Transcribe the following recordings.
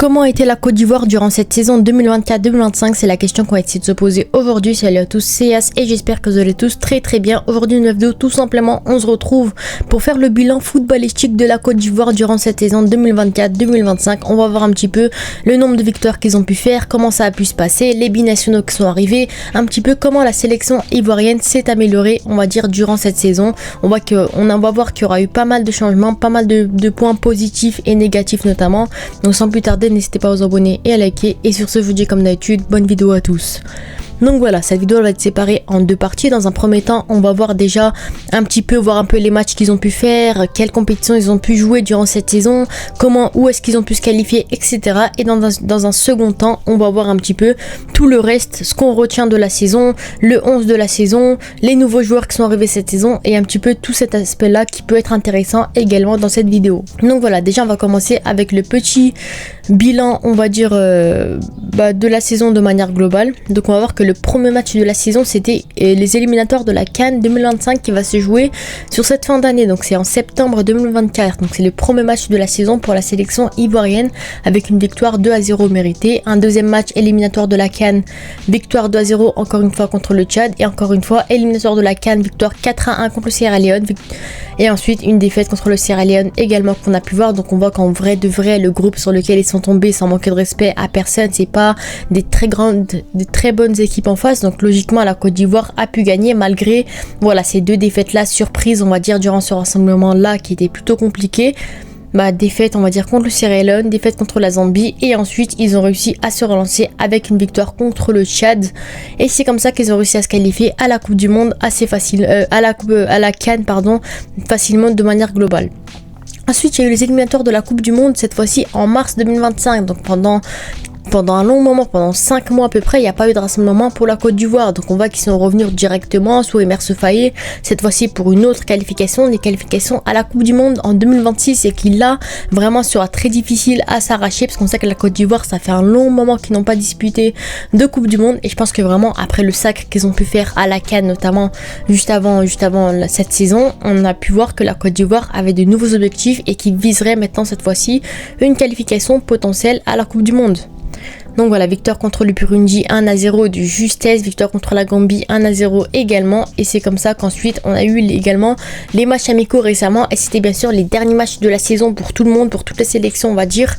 Comment était la Côte d'Ivoire durant cette saison 2024-2025? C'est la question qu'on va essayer de se poser aujourd'hui. Salut à tous, c'est Yas et j'espère que vous allez tous très bien. Aujourd'hui, une vidéo, tout simplement, on se retrouve pour faire le bilan footballistique de la Côte d'Ivoire durant cette saison 2024-2025. On va voir un petit peu le nombre de victoires qu'ils ont pu faire, comment ça a pu se passer, les binationaux qui sont arrivés, un petit peu comment la sélection ivoirienne s'est améliorée, on va dire, durant cette saison. On va voir qu'il y aura eu pas mal de changements, pas mal de points positifs et négatifs notamment. Donc sans plus tarder, n'hésitez pas à vous abonner et à liker. Et sur ce, je vous dis comme d'habitude, bonne vidéo à tous. Donc voilà, cette vidéo va être séparée en deux parties. Dans un premier temps, on va voir déjà voir un peu les matchs qu'ils ont pu faire, quelles compétitions ils ont pu jouer durant cette saison, où est-ce qu'ils ont pu se qualifier, etc. Et dans un second temps, on va voir un petit peu tout le reste, ce qu'on retient de la saison, le 11 de la saison, les nouveaux joueurs qui sont arrivés cette saison et un petit peu tout cet aspect-là qui peut être intéressant également dans cette vidéo. Donc voilà, déjà on va commencer avec le petit bilan, on va dire, de la saison de manière globale. Donc on va voir que le premier match de la saison, c'était les éliminatoires de la CAN 2025 qui va se jouer sur cette fin d'année. Donc c'est en septembre 2024. Donc c'est le premier match de la saison pour la sélection ivoirienne avec une victoire 2-0 méritée. Un deuxième match éliminatoire de la CAN, victoire 2-0 encore une fois contre le Tchad. Et encore une fois, éliminatoire de la CAN, victoire 4-1 contre le Sierra Leone. Et ensuite une défaite contre le Sierra Leone également qu'on a pu voir. Donc on voit qu'en vrai de vrai, le groupe sur lequel ils sont tombés, sans manquer de respect à personne, c'est pas des très bonnes équipes en face. Donc logiquement la Côte d'Ivoire a pu gagner malgré ces deux défaites là surprises, on va dire, durant ce rassemblement là qui était plutôt compliqué. Défaite, on va dire, contre le Sierra Leone, défaite contre la Zambie, et ensuite ils ont réussi à se relancer avec une victoire contre le Tchad, et c'est comme ça qu'ils ont réussi à se qualifier à la Coupe du Monde assez facile, à la CAN facilement de manière globale. Ensuite, il y a eu les éliminatoires de la Coupe du Monde, cette fois-ci en mars 2025, donc pendant un long moment, pendant 5 mois à peu près, il n'y a pas eu de rassemblement pour la Côte d'Ivoire. Donc on voit qu'ils sont revenus directement sous Emerse Faé, cette fois-ci pour une autre qualification, des qualifications à la Coupe du Monde en 2026, et qui là vraiment sera très difficile à s'arracher, parce qu'on sait que la Côte d'Ivoire, ça fait un long moment qu'ils n'ont pas disputé de Coupe du Monde, et je pense que vraiment après le sacre qu'ils ont pu faire à la CAN, notamment juste avant cette saison, on a pu voir que la Côte d'Ivoire avait de nouveaux objectifs et qui viserait maintenant cette fois-ci une qualification potentielle à la Coupe du Monde. Donc voilà, victoire contre le Burundi 1-0 de justesse, victoire contre la Gambie 1-0 également, et c'est comme ça qu'ensuite on a eu également les matchs amicaux récemment, et c'était bien sûr les derniers matchs de la saison pour tout le monde, pour toutes les sélections on va dire.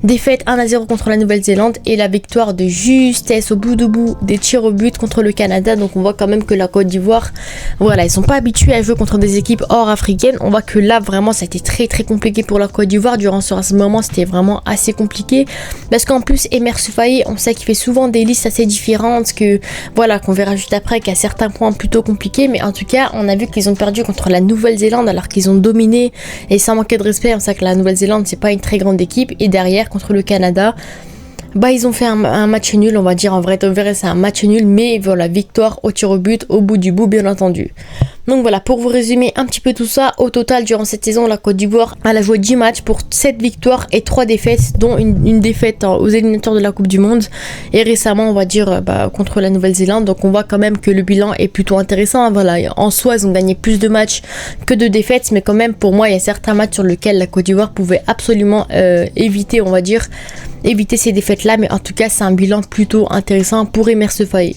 Défaite 1-0 contre la Nouvelle-Zélande et la victoire de justesse au bout des tirs au but contre le Canada. Donc on voit quand même que la Côte d'Ivoire, ils sont pas habitués à jouer contre des équipes hors africaines. On voit que là vraiment ça a été très compliqué pour la Côte d'Ivoire durant ce moment, c'était vraiment assez compliqué, parce qu'en plus Emerse Faé, on sait qu'il fait souvent des listes assez différentes, qu'on verra juste après, qu'il y a certains points plutôt compliqués, mais en tout cas on a vu qu'ils ont perdu contre la Nouvelle-Zélande alors qu'ils ont dominé, et sans manquer de respect, on sait que la Nouvelle-Zélande c'est pas une très grande équipe, et derrière contre le Canada, ils ont fait un match nul, on va dire. En vrai c'est un match nul, mais victoire au tir au but, au bout du bout bien entendu. Donc voilà, pour vous résumer un petit peu tout ça, au total durant cette saison, la Côte d'Ivoire a joué 10 matchs pour 7 victoires et 3 défaites, dont une défaite aux éliminatoires de la Coupe du Monde, et récemment on va dire contre la Nouvelle-Zélande. Donc on voit quand même que le bilan est plutôt intéressant. En soi ils ont gagné plus de matchs que de défaites, mais quand même pour moi il y a certains matchs sur lesquels la Côte d'Ivoire pouvait absolument éviter ces défaites là, mais en tout cas c'est un bilan plutôt intéressant pour Emerse Faé.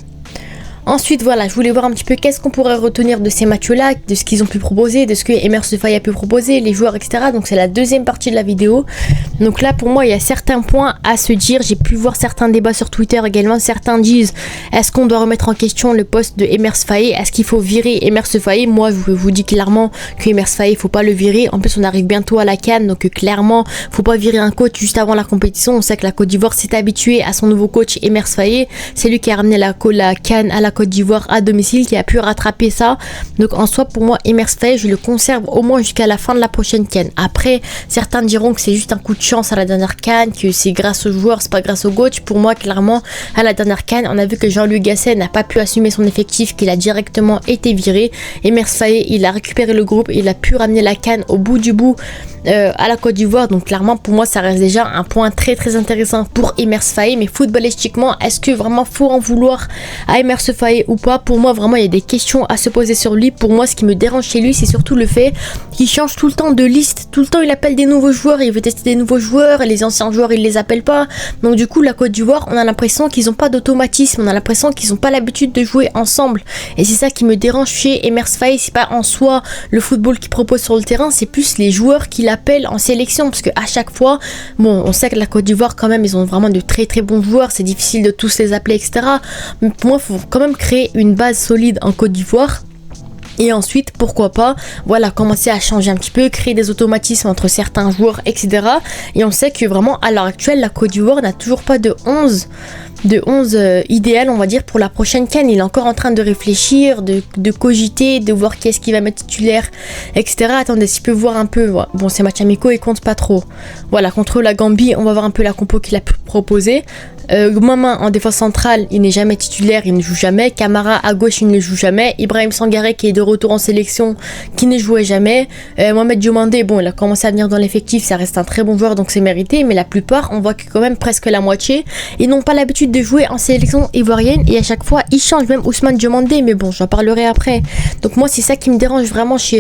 Ensuite je voulais voir un petit peu qu'est-ce qu'on pourrait retenir de ces matchs-là, de ce qu'ils ont pu proposer, de ce que Emerse Faé a pu proposer, les joueurs, etc. Donc c'est la deuxième partie de la vidéo. Donc là pour moi il y a certains points à se dire. J'ai pu voir certains débats sur Twitter également. Certains disent, est-ce qu'on doit remettre en question le poste de Emerse Faé? Est-ce qu'il faut virer Emerse Faé? Moi je vous dis clairement que Emerse Faé, faut pas le virer. En plus on arrive bientôt à la CAN, donc clairement faut pas virer un coach juste avant la compétition. On sait que la Côte d'Ivoire s'est habituée à son nouveau coach Emerse Faé. C'est lui qui a ramené la CAN à la Côte d'Ivoire à domicile, qui a pu rattraper ça. Donc en soi pour moi Emerse Faé, je le conserve au moins jusqu'à la fin de la prochaine CAN. Après certains diront que c'est juste un coup de chance à la dernière CAN, que c'est grâce aux joueurs, c'est pas grâce au coach. Pour moi clairement à la dernière CAN on a vu que Jean-Louis Gasset n'a pas pu assumer son effectif, qu'il a directement été viré. Emerse Faé, il a récupéré le groupe, il a pu ramener la CAN au bout du bout à la Côte d'Ivoire. Donc clairement pour moi ça reste déjà un point très très intéressant pour Emers Faé. Mais footballistiquement, est-ce que vraiment faut en vouloir à Emers Faé ou pas? Pour moi vraiment il y a des questions à se poser sur lui. Pour moi ce qui me dérange chez lui c'est surtout le fait qu'il change tout le temps de liste. Tout le temps il appelle des nouveaux joueurs, il veut tester des nouveaux joueurs et les anciens joueurs il les appelle pas. Donc du coup la Côte d'Ivoire on a l'impression qu'ils ont pas d'automatisme, on a l'impression qu'ils ont pas l'habitude de jouer ensemble. Et c'est ça qui me dérange chez Emers Faé. C'est pas en soi le football qu'il propose sur le terrain, c'est plus les joueurs qu'il appelle en sélection, parce que à chaque fois, bon, on sait que la Côte d'Ivoire quand même, ils ont vraiment de très très bons joueurs, c'est difficile de tous les appeler, etc. Mais pour moi, il faut quand même créer une base solide en Côte d'Ivoire. Et ensuite, pourquoi pas, voilà, commencer à changer un petit peu, créer des automatismes entre certains joueurs, etc. Et on sait que vraiment, à l'heure actuelle, la Côte d'Ivoire n'a toujours pas de 11 idéal, on va dire, pour la prochaine CAN. Il est encore en train de réfléchir, de cogiter, de voir qui est-ce qui va mettre titulaire, etc. Attendez, si je peux voir un peu. Bon, ces matchs amicaux, ils comptent pas trop. Voilà, contre la Gambie, on va voir un peu la compo qu'il a pu proposer. Maman en défense centrale, il n'est jamais titulaire, il ne joue jamais. Camara à gauche, il ne joue jamais. Ibrahim Sangaré qui est de retour en sélection, qui ne jouait jamais. Mohamed Diomandé, bon, il a commencé à venir dans l'effectif, ça reste un très bon joueur, donc c'est mérité. Mais la plupart, on voit que quand même presque la moitié, ils n'ont pas l'habitude de jouer en sélection ivoirienne et à chaque fois, ils changent. Même Ousmane Diomandé, mais bon, j'en parlerai après. Donc moi, c'est ça qui me dérange vraiment chez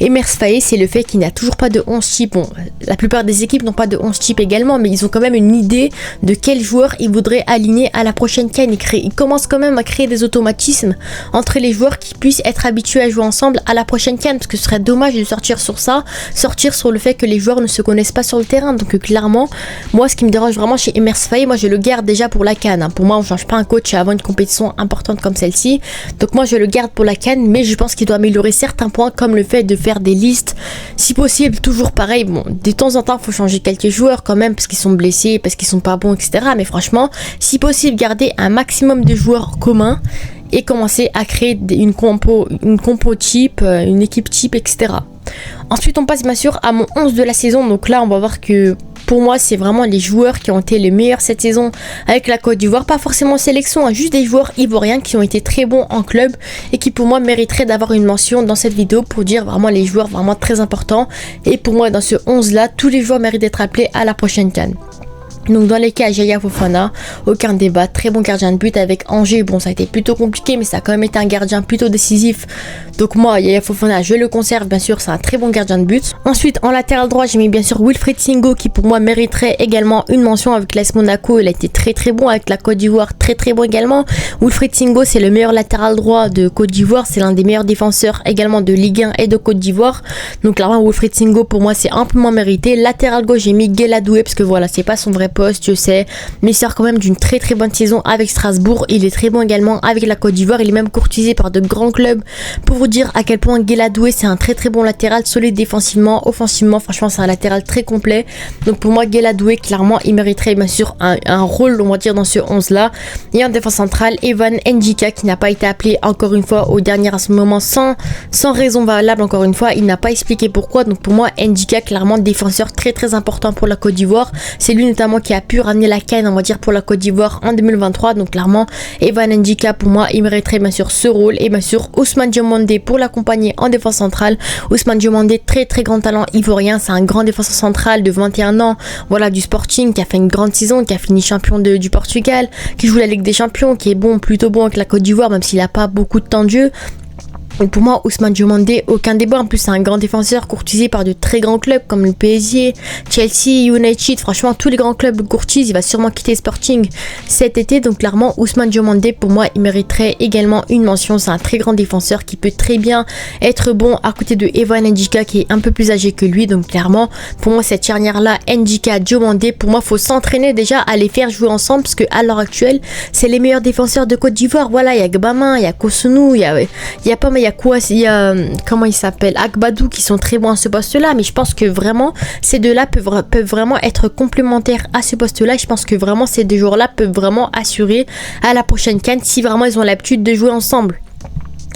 Emers Faé, c'est le fait qu'il n'y a toujours pas de 11 type. Bon, la plupart des équipes n'ont pas de 11 type également, mais ils ont quand même une idée de quel joueur ils voudraient aligner à la prochaine CAN. Ils commencent quand même à créer des automatismes entre les joueurs qui puissent être habitués à jouer ensemble à la prochaine CAN, parce que ce serait dommage de sortir sur ça, sortir sur le fait que les joueurs ne se connaissent pas sur le terrain. Donc clairement, moi ce qui me dérange vraiment chez Emers Faé, moi je le garde déjà pour la CAN. Pour moi on change pas un coach avant une compétition importante comme celle-ci. Donc moi je le garde pour la CAN, mais je pense qu'il doit améliorer certains points, comme le fait de faire des listes, si possible toujours pareil. Bon, de temps en temps il faut changer quelques joueurs quand même, parce qu'ils sont blessés, parce qu'ils sont pas bons, etc. Mais franchement, si possible, garder un maximum de joueurs communs et commencer à créer une compo type, une équipe type, etc. Ensuite, on passe bien sûr à mon 11 de la saison. Donc là, on va voir que pour moi, c'est vraiment les joueurs qui ont été les meilleurs cette saison avec la Côte d'Ivoire. Pas forcément en sélection, hein, juste des joueurs ivoiriens qui ont été très bons en club et qui pour moi mériteraient d'avoir une mention dans cette vidéo pour dire vraiment les joueurs vraiment très importants. Et pour moi, dans ce 11 là, tous les joueurs méritent d'être appelés à la prochaine CAN. Donc dans les cas, Yaya Fofana, aucun débat, très bon gardien de but avec Angers. Bon, ça a été plutôt compliqué, mais ça a quand même été un gardien plutôt décisif. Donc moi, Yaya Fofana, je le conserve, bien sûr, c'est un très bon gardien de but. Ensuite, en latéral droit, j'ai mis bien sûr Wilfried Singo, qui pour moi mériterait également une mention avec l'AS Monaco. Il a été très très bon avec la Côte d'Ivoire, très très bon également. Wilfried Singo, c'est le meilleur latéral droit de Côte d'Ivoire, c'est l'un des meilleurs défenseurs également de Ligue 1 et de Côte d'Ivoire. Donc clairement, Wilfried Singo, pour moi, c'est amplement mérité. Latéral gauche, j'ai mis Gueladoué, parce que voilà, c'est pas son vrai poste, je sais, mais il sort quand même d'une très très bonne saison avec Strasbourg. Il est très bon également avec la Côte d'Ivoire, il est même courtisé par de grands clubs. Pour vous dire à quel point Gueladoué, c'est un très très bon latéral, solide défensivement, offensivement, franchement c'est un latéral très complet. Donc pour moi, Gueladoué, clairement il mériterait bien sûr un rôle, on va dire, dans ce 11 là. Et en défense centrale, Evan Ndjika, qui n'a pas été appelé encore une fois au dernier à ce moment sans raison valable, encore une fois, il n'a pas expliqué pourquoi. Donc pour moi, Ndjika, clairement défenseur très très important pour la Côte d'Ivoire, c'est lui notamment qui a pu ramener la CAN, on va dire, pour la Côte d'Ivoire en 2023. Donc clairement, Evan Ndjika, pour moi, il mériterait bien sûr ce rôle. Et bien sûr, Ousmane Diomandé pour l'accompagner en défense centrale. Ousmane Diomandé, très très grand talent ivoirien, c'est un grand défenseur central de 21 ans, voilà, du Sporting, qui a fait une grande saison, qui a fini champion du Portugal, qui joue la Ligue des Champions, qui est bon, plutôt bon avec la Côte d'Ivoire, même s'il n'a pas beaucoup de temps de jeu. Donc pour moi, Ousmane Diomandé, aucun débat. En plus, c'est un grand défenseur courtisé par de très grands clubs comme le PSG, Chelsea, United. Franchement, tous les grands clubs le courtisent. Il va sûrement quitter Sporting cet été. Donc clairement, Ousmane Diomandé, pour moi, il mériterait également une mention. C'est un très grand défenseur qui peut très bien être bon à côté de Evan Ndjika, qui est un peu plus âgé que lui. Donc clairement, pour moi, cette charnière-là, Ndjika, Diomandé, pour moi, faut s'entraîner déjà à les faire jouer ensemble, parce que à l'heure actuelle, c'est les meilleurs défenseurs de Côte d'Ivoire. Voilà, il y a Gbamin, il y a Kosunu, il y a pas mal. Il y a comment il s'appelle, Agbadou, qui sont très bons à ce poste là, mais je pense que vraiment ces deux là peuvent vraiment être complémentaires à ce poste là. Je pense que vraiment ces deux joueurs là peuvent vraiment assurer à la prochaine CAN si vraiment ils ont l'habitude de jouer ensemble.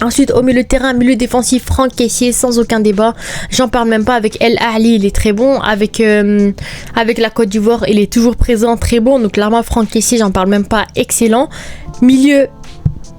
Ensuite, au milieu de terrain, milieu défensif, Franck Kessié, sans aucun débat. J'en parle même pas. Avec El Ahly, il est très bon. Avec la Côte d'Ivoire, il est toujours présent, très bon. Donc clairement, Franck Kessié, j'en parle même pas, excellent. Milieu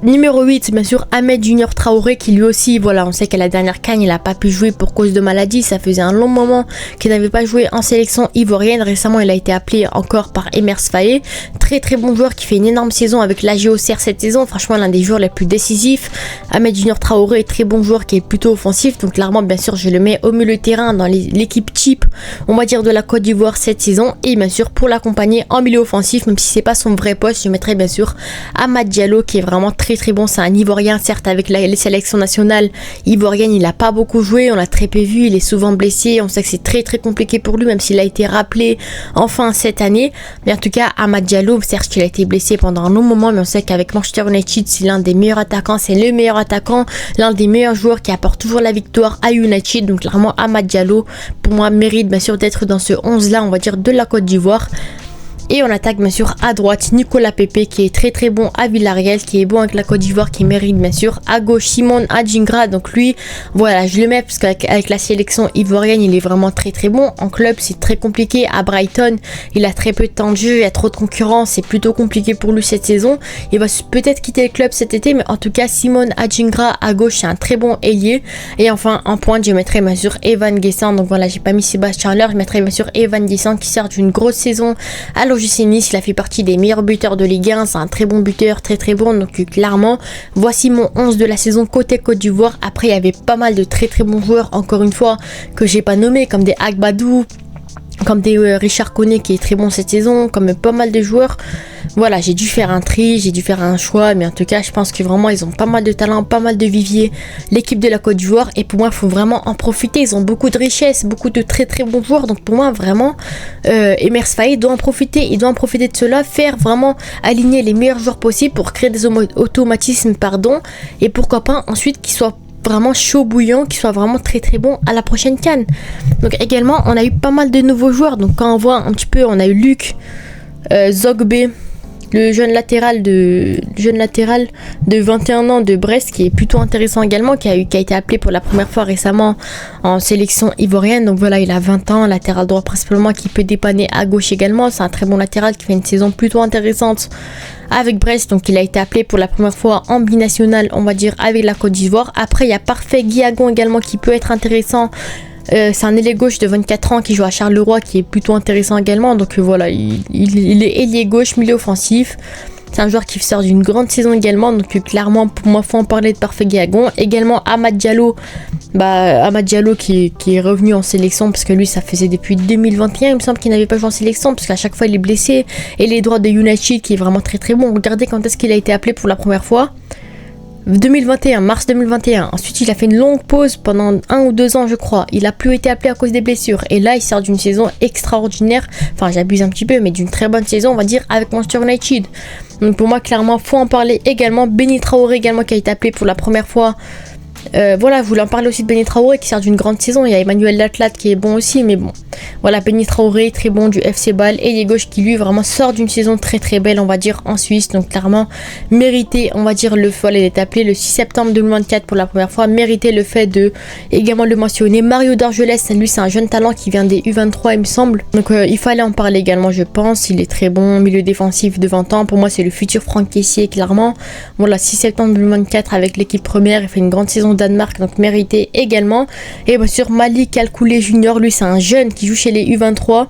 Numéro 8, bien sûr, Ahmed Junior Traoré qui lui aussi, voilà, on sait qu'à la dernière CAN, il n'a pas pu jouer pour cause de maladie. Ça faisait un long moment qu'il n'avait pas joué en sélection ivoirienne. Récemment, il a été appelé encore par Emers Faé. Très très bon joueur qui fait une énorme saison avec la GOCR cette saison. Franchement, l'un des joueurs les plus décisifs. Ahmed Junior Traoré est très bon joueur qui est plutôt offensif. Donc clairement, bien sûr, je le mets au milieu de terrain dans l'équipe type, on va dire, de la Côte d'Ivoire cette saison. Et bien sûr, pour l'accompagner en milieu offensif, même si c'est pas son vrai poste, je mettrai bien sûr Amad Diallo qui est vraiment très très bon. C'est un Ivoirien, certes avec les sélections nationales ivoiriennes, il n'a pas beaucoup joué, on l'a très peu vu, il est souvent blessé, on sait que c'est très très compliqué pour lui, même s'il a été rappelé enfin cette année. Mais en tout cas, Amad Diallo, certes qu'il a été blessé pendant un long moment, mais on sait qu'avec Manchester United, c'est l'un des meilleurs attaquants, c'est le meilleur attaquant, l'un des meilleurs joueurs qui apporte toujours la victoire à United. Donc clairement, Amad Diallo, pour moi, mérite bien sûr d'être dans ce 11-là, on va dire, de la Côte d'Ivoire. Et on attaque bien sûr à droite Nicolas Pepe qui est très très bon à Villarreal, qui est bon avec la Côte d'Ivoire, qui mérite bien sûr. À gauche Simon Adjingra, donc lui, voilà, je le mets parce qu'avec la sélection ivoirienne, il est vraiment très très bon. En club, c'est très compliqué. À Brighton, il a très peu de temps de jeu, il y a trop de concurrence, c'est plutôt compliqué pour lui cette saison. Il va peut-être quitter le club cet été, mais en tout cas, Simon Adjingra à gauche, c'est un très bon ailier. Et enfin, en pointe, je mettrai bien sûr Evan Guessant. Donc voilà, j'ai pas mis Sébastien Haller, je mettrai bien sûr Evan Guessant qui sert d'une grosse saison à l'OGC Nice. Il a fait partie des meilleurs buteurs de Ligue 1, c'est un très bon buteur, très très bon. Donc clairement, voici mon 11 de la saison côté Côte d'Ivoire. Après, il y avait pas mal de très très bons joueurs, encore une fois, que j'ai pas nommés, comme des Agbadou, comme des Richard Koné qui est très bon cette saison, comme pas mal de joueurs. Voilà, j'ai dû faire un tri, j'ai dû faire un choix, mais en tout cas, je pense que vraiment, ils ont pas mal de talent, pas mal de vivier, l'équipe de la Côte d'Ivoire, et pour moi, il faut vraiment en profiter. Ils ont beaucoup de richesses, beaucoup de très très bons joueurs, donc pour moi, vraiment, Emers Faé doit en profiter, il doit en profiter de cela, faire vraiment aligner les meilleurs joueurs possibles pour créer des automatismes, et pourquoi pas ensuite qu'ils soient vraiment chaud bouillant, qui soit vraiment très très bon à la prochaine CAN. Donc également, on a eu pas mal de nouveaux joueurs. Donc quand on voit un petit peu, on a eu Luc Zogbe, le jeune latéral de 21 ans de Brest, qui est plutôt intéressant également, qui a été appelé pour la première fois récemment en sélection ivoirienne. Donc voilà, il a 20 ans, latéral droit principalement, qui peut dépanner à gauche également. C'est un très bon latéral qui fait une saison plutôt intéressante avec Brest. Donc il a été appelé pour la première fois en binational, on va dire, avec la Côte d'Ivoire. Après, il y a Parfait Guiagon également qui peut être intéressant. C'est un ailier gauche de 24 ans qui joue à Charleroi, qui est plutôt intéressant également. Donc voilà, il est ailier gauche, milieu offensif. C'est un joueur qui sort d'une grande saison également. Donc clairement, pour moi, faut en parler de Parfait Guiagon. Également Amad Diallo. Amad Diallo qui est revenu en sélection, parce que lui, ça faisait depuis 2021, il me semble qu'il n'avait pas joué en sélection, parce qu'à chaque fois il est blessé. Et les droits de United qui est vraiment très très bon. Regardez quand est-ce qu'il a été appelé pour la première fois. 2021, mars 2021. Ensuite, il a fait une longue pause pendant 1 ou 2 ans, je crois. Il a plus été appelé à cause des blessures. Et là, il sort d'une saison extraordinaire. Enfin, j'abuse un petit peu, mais d'une très bonne saison, on va dire, avec Manchester United. Donc pour moi, clairement, faut en parler également. Benny Traoré également, qui a été appelé pour la première fois. Voilà, je voulais en parler aussi de Benny Traoré qui sort d'une grande saison. Il y a Emmanuel Latlat qui est bon aussi, mais bon. Voilà, Benny Traoré, très bon du FC Bâle, et les gauche qui lui vraiment sort d'une saison très très belle, on va dire, en Suisse. Donc clairement, mérité, on va dire, le fait d'être appelé le 6 septembre 2024 pour la première fois. Mérité le fait de également le mentionner. Mario Dorgelès, lui, c'est un jeune talent qui vient des U23, il me semble. Donc il fallait en parler également, je pense. Il est très bon, milieu défensif de 20 ans. Pour moi, c'est le futur Franck Kessié, clairement. Voilà, 6 septembre 2024 avec l'équipe première. Il fait une grande saison au Danemark, donc mérité également. Et bien sûr, Malik Alcoulé Junior, lui, c'est un jeune qui joue chez les U23.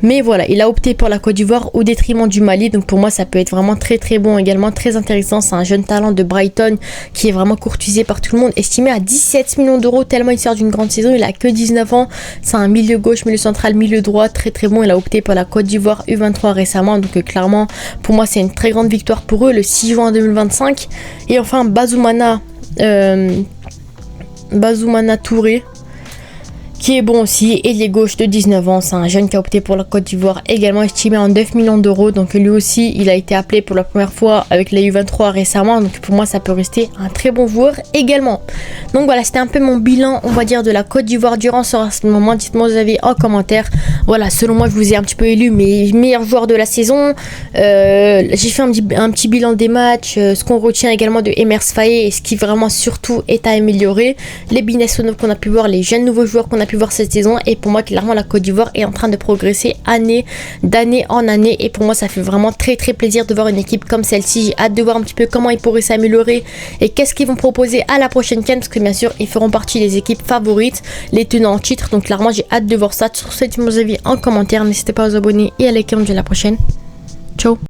Mais voilà, il a opté pour la Côte d'Ivoire au détriment du Mali. Donc pour moi, ça peut être vraiment très très bon également, très intéressant. C'est un jeune talent de Brighton qui est vraiment courtisé par tout le monde, estimé à 17 millions d'euros tellement il sort d'une grande saison. Il a que 19 ans. C'est un milieu gauche, milieu central, milieu droit, très très bon. Il a opté pour la Côte d'Ivoire U23 récemment. Donc clairement, pour moi, c'est une très grande victoire pour eux le 6 juin 2025. Et enfin, Bazoumana Touré, qui est bon aussi, ailier gauche de 19 ans, c'est un jeune qui a opté pour la Côte d'Ivoire, également estimé en 9 millions d'euros, donc lui aussi il a été appelé pour la première fois avec les U23 récemment, donc pour moi ça peut rester un très bon joueur également. Donc voilà, c'était un peu mon bilan, on va dire, de la Côte d'Ivoire durant ce moment. Dites-moi vos avis en commentaire. Voilà, selon moi je vous ai un petit peu élu mes meilleurs joueurs de la saison. J'ai fait un petit bilan des matchs, ce qu'on retient également de Emers Faé et ce qui vraiment surtout est à améliorer, les binationaux qu'on a pu voir, les jeunes nouveaux joueurs qu'on a pu pu voir cette saison. Et pour moi, clairement, la Côte d'Ivoire est en train de progresser d'année en année. Et pour moi, ça fait vraiment très très plaisir de voir une équipe comme celle-ci. J'ai hâte de voir un petit peu comment ils pourraient s'améliorer et qu'est-ce qu'ils vont proposer à la prochaine CAN, parce que bien sûr, ils feront partie des équipes favorites, les tenants en titre. Donc clairement, j'ai hâte de voir ça. Sur ce, dites-moi vos avis en commentaire. N'hésitez pas à vous abonner et à liker. On se dit à la prochaine. Ciao.